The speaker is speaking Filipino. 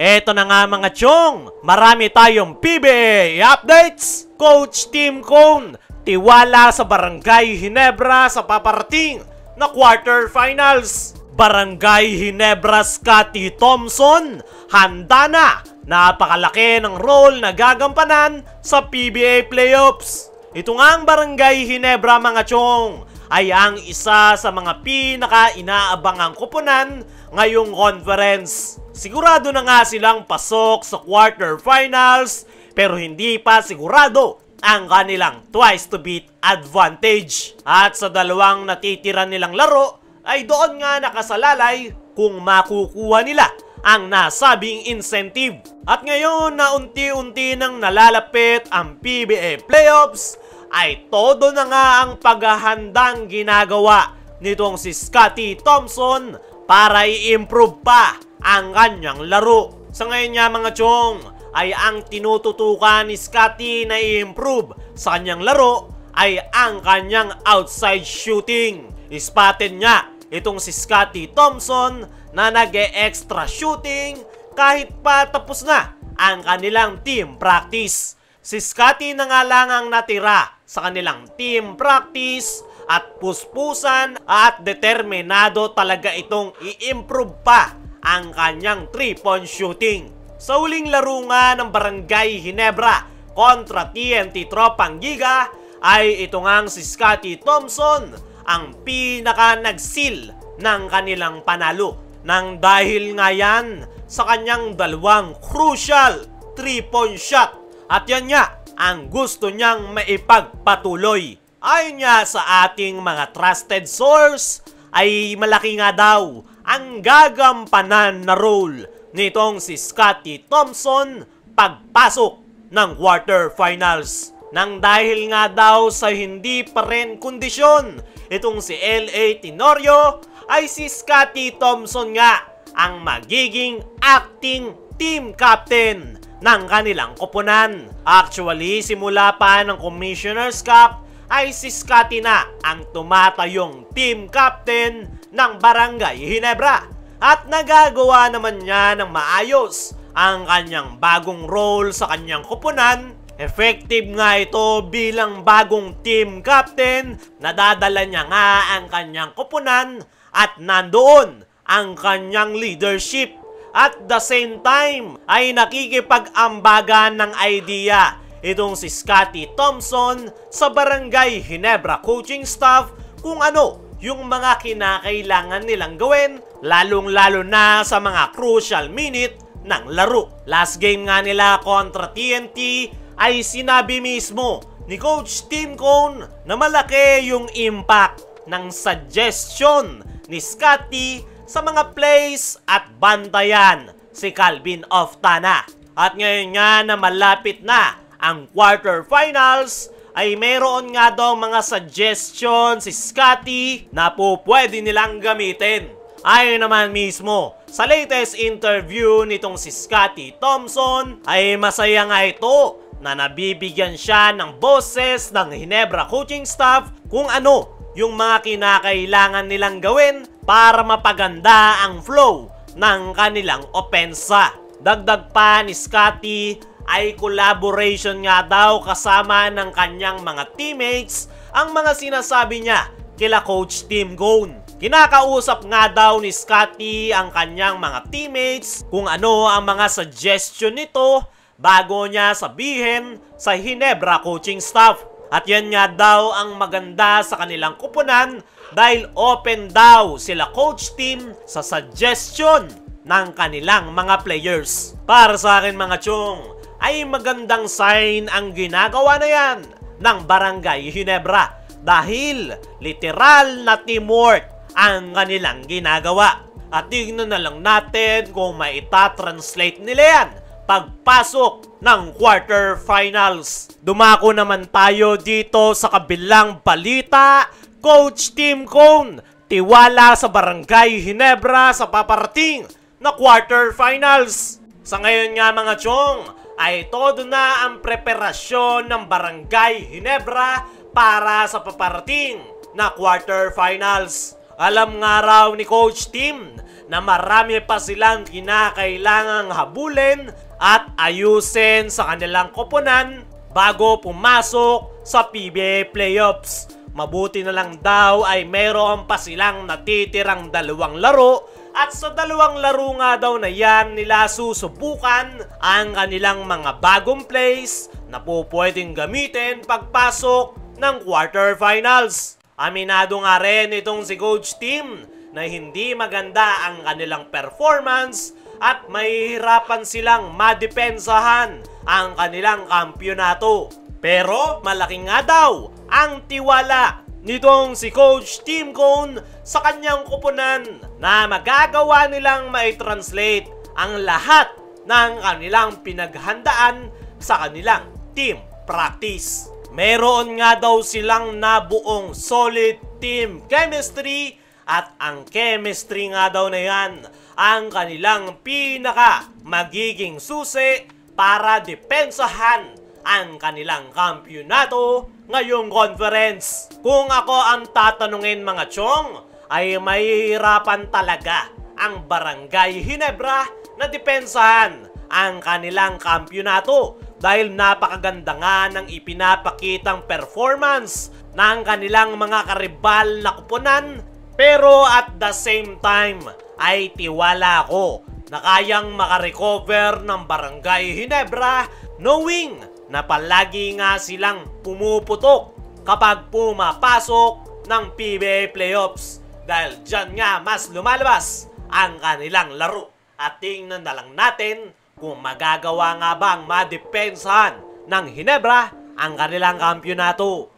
Eto na nga mga chong, marami tayong PBA updates. Coach Tim Cone, tiwala sa Barangay Ginebra sa paparating na quarterfinals. Barangay Ginebra Scotty Thompson, handa na. Napakalaki ng role na gagampanan sa PBA playoffs. Ito nga ang Barangay Ginebra mga chong, ay ang isa sa mga pinaka-inaabangang kupunan ngayong conference. Sigurado na nga silang pasok sa quarterfinals pero hindi pa sigurado ang kanilang twice to beat advantage. At sa dalawang natitira nilang laro ay doon nga nakasalalay kung makukuha nila ang nasabing incentive. At ngayon na unti-unti nang nalalapit ang PBA playoffs ay todo na nga ang paghahandang ginagawa nitong si Scotty Thompson para i-improve pa ang kanyang laro. Sa ngayon nga mga chong, ay ang tinututukan ni Scotty na i-improve sa kanyang laro ay ang kanyang outside shooting. Spotted niya itong si Scotty Thompson na nag-e-extra shooting kahit pa tapos na ang kanilang team practice. Si Scotty na nga lang ang natira sa kanilang team practice at puspusan at determinado talaga itong i-improve pa ang kanyang 3-point shooting. Sa huling laro nga ng Barangay Ginebra kontra TNT Tropang Giga ay ito ngang si Scotty Thompson ang pinaka nag-seal ng kanilang panalo nang dahil nga yan sa kanyang dalawang crucial 3-point shot. At yan nga ang gusto niyang maipagpatuloy. Ayon nga sa ating mga trusted source ay malaki nga daw ang gagampanan na role nitong si Scotty Thompson pagpasok ng quarterfinals. Nang dahil nga daw sa hindi pa rin kondisyon itong si LA Tenorio ay si Scotty Thompson nga ang magiging acting team captain ng kanilang koponan. Actually, simula pa ng Commissioner's Cup ay si Scotty na ang tumatayong team captain ng Barangay Ginebra at nagagawa naman niya ng maayos ang kanyang bagong role sa kanyang koponan. Effective nga ito bilang bagong team captain, nadadala niya nga ang kanyang koponan at nandoon ang kanyang leadership. At the same time ay nakikipag-ambagan ng idea itong si Scotty Thompson sa Barangay Ginebra coaching staff kung ano yung mga kinakailangan nilang gawin, lalong-lalo na sa mga crucial minute ng laro. Last game nga nila kontra TNT ay sinabi mismo ni Coach Tim Cone na malaki yung impact ng suggestion ni Scotty sa mga plays at bantayan si Calvin Oftana. At ngayon nga na malapit na ang quarterfinals ay mayroon nga daw mga suggestion si Scotty na po pwede nilang gamitin. Ayon naman mismo sa latest interview nitong si Scotty Thompson ay masaya nga ito na nabibigyan siya ng boses ng Ginebra coaching staff kung ano yung mga kinakailangan nilang gawin para mapaganda ang flow ng kanilang opensa. Dagdag pa ni Scotty ay collaboration nga daw kasama ng kanyang mga teammates ang mga sinasabi niya kila Coach Tim Cone. Kinakausap nga daw ni Scotty ang kanyang mga teammates kung ano ang mga suggestion nito bago niya sabihin sa Ginebra coaching staff. At yan nga daw ang maganda sa kanilang kupunan dahil open daw sila Coach Tim sa suggestion ng kanilang mga players. Para sa akin mga chong, ay magandang sign ang ginagawa na yan ng Barangay Ginebra dahil literal na teamwork ang kanilang ginagawa. At tignan na lang natin kung maita-translate nila yan pagpasok ng quarterfinals. Dumako naman tayo dito sa kabilang balita. Coach Tim Cone, tiwala sa Barangay Ginebra sa paparating na quarterfinals. Sa ngayon nga mga chong, ay todo na ang preparasyon ng Barangay Ginebra para sa paparating na quarterfinals. Alam nga raw ni Coach Tim na marami pa silang kinakailangang habulin at ayusin sa kanilang koponan bago pumasok sa PBA Playoffs. Mabuti na lang daw ay mayroon pa silang natitirang 2 laro at sa 2 laro nga daw na yan nila susubukan ang kanilang mga bagong plays na po pwedeng gamitin pagpasok ng quarterfinals. Aminado nga rin itong si Coach Tim na hindi maganda ang kanilang performance at mahihirapan silang madepensahan ang kanilang kampyonato. Pero malaki nga daw ang tiwala nitong si Coach Tim Cone sa kanyang koponan na magagawa nilang mai-translate ang lahat ng kanilang pinaghandaan sa kanilang team practice. Meron nga daw silang nabuong solid team chemistry at ang chemistry nga daw na yan ang kanilang pinaka magiging susi para depensahan ang kanilang kampyonato ngayong conference. Kung ako ang tatanungin mga chong, ay mahihirapan talaga ang Barangay Ginebra na depensahan ang kanilang kampyonato dahil napakaganda nga ng ipinapakitang performance ng kanilang mga karibal na kuponan. Pero at the same time ay tiwala ako na kayang makarecover ng Barangay Ginebra knowing na palagi nga silang pumuputok kapag pumapasok ng PBA Playoffs dahil dyan nga mas lumalabas ang kanilang laro. At tingnan na lang natin kung magagawa nga bang madepensahan ng Ginebra ang kanilang kampyonato.